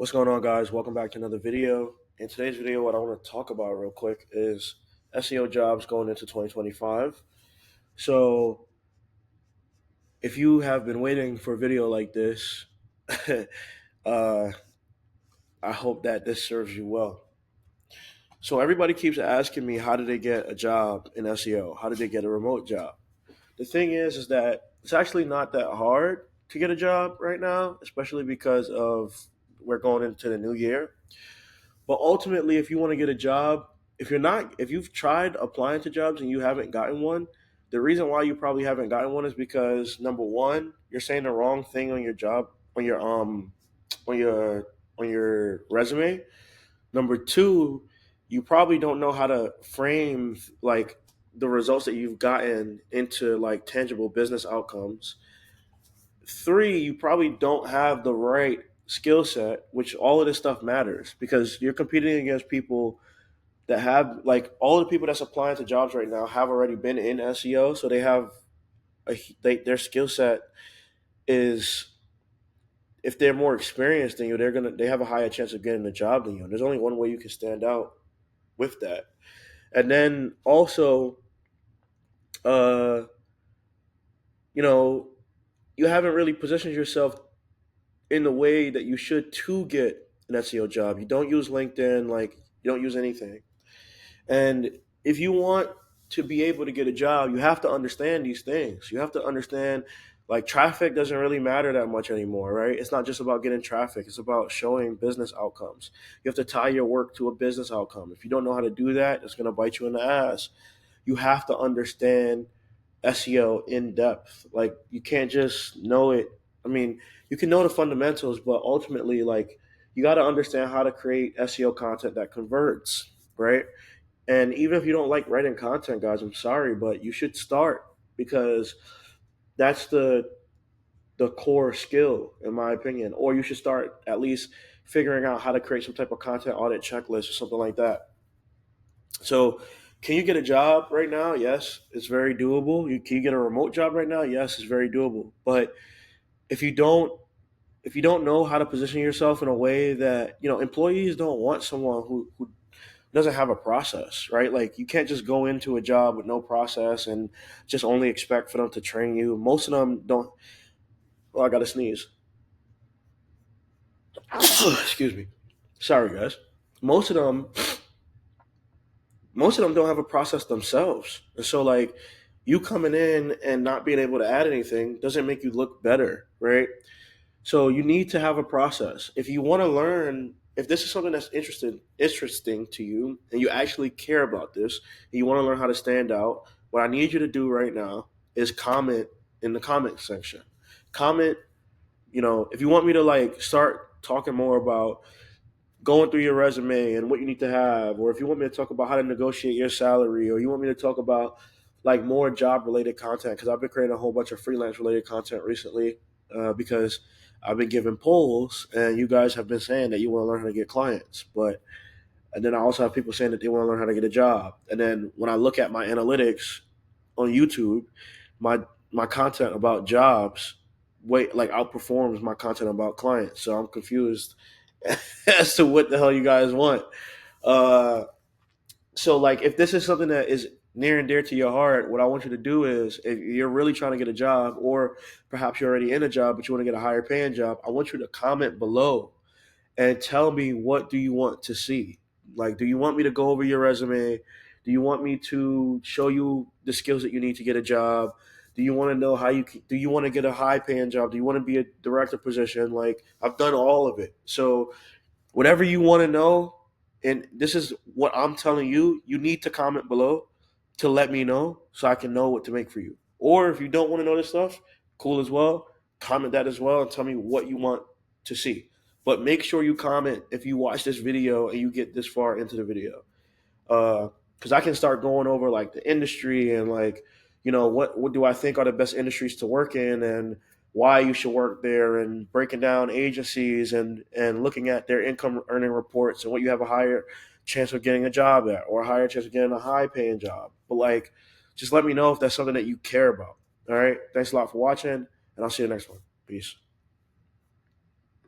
What's going on, guys? Welcome back to another video. In today's video, what I want to talk about real quick is SEO jobs going into 2025. So, if you have been waiting for a video like this, uh, I hope that this serves you well. So, everybody keeps asking me, how did they get a job in SEO? How did they get a remote job? The thing is that it's actually not that hard to get a job right now, especially because of we're going into the new year. But ultimately, if you want to get a job, if you've tried applying to jobs and you haven't gotten one, the reason why you probably haven't gotten one is because number one, you're saying the wrong thing on your job, on your on your on your resume. Number two, you probably don't know how to frame like the results that you've gotten into like tangible business outcomes. Three, you probably don't have the right skill set, which all of this stuff matters because you're competing against people that have like all the people that's applying to jobs right now have already been in SEO, so they have their skill set is, if they're more experienced than you, they have a higher chance of getting the job than you. And there's only one way you can stand out with that. And then also, uh, you know, you haven't really positioned yourself in the way that you should to get an SEO job. You don't use LinkedIn, like you don't use anything. And if you want to be able to get a job, you have to understand these things. You have to understand like traffic doesn't really matter that much anymore, right? It's not just about getting traffic, it's about showing business outcomes. You have to tie your work to a business outcome. If you don't know how to do that, it's going to bite you in the ass. You have to understand SEO in depth. Like you can't just know it. I mean, you can know the fundamentals, but ultimately like you got to understand how to create SEO content that converts, right? And even if you don't like writing content, guys, I'm sorry, but you should start because that's the core skill, in my opinion. Or you should start at least figuring out how to create some type of content audit checklist or something like that. So, can you get a job right now? Yes, it's very doable. Can you get a remote job right now? Yes, it's very doable. But if you don't if you don't know how to position yourself in a way that employees don't want someone who doesn't have a process, right? Like you can't just go into a job with no process and just only expect for them to train you. Most of them don't. Oh, I got to sneeze. Excuse me. Sorry, guys. Most of them, most of them don't have a process themselves, and so like you coming in and not being able to add anything doesn't make you look better, right? So you need to have a process. If you want to learn, if this is something that's interesting to you, and you actually care about this, and you want to learn how to stand out, what I need you to do right now is comment in the comment section. Comment, if you want me to like start talking more about going through your resume and what you need to have, or if you want me to talk about how to negotiate your salary, or you want me to talk about like more job related content, because I've been creating a whole bunch of freelance related content recently, because I've been giving polls and you guys have been saying that you want to learn how to get clients. But and then I also have people saying that they want to learn how to get a job. And then when I look at my analytics on YouTube, my my content about jobs way like outperforms my content about clients. So I'm confused as to what the hell you guys want. Uh, so like if this is something that is near and dear to your heart, what I want you to do is, if you're really trying to get a job, or perhaps you're already in a job but you want to get a higher paying job, I want you to comment below and tell me, what do you want to see? Like, do you want me to go over your resume? Do you want me to show you the skills that you need to get a job? Do you want to know do you want to get a high paying job? Do you want to be a director position? Like, I've done all of it. So whatever you want to know, and this is what I'm telling you, you need to comment below to let me know so I can know what to make for you. Or if you don't want to know this stuff, cool as well. Comment that as well and tell me what you want to see. But make sure you comment if you watch this video and you get this far into the video. Because I can start going over like the industry and like, what do I think are the best industries to work in, and why you should work there, and breaking down agencies and looking at their income earning reports and what you have a higher chance of getting a job at, or a higher chance of getting a high paying job. But like, just let me know if that's something that you care about. All right. Thanks a lot for watching, and I'll see you next one. Peace.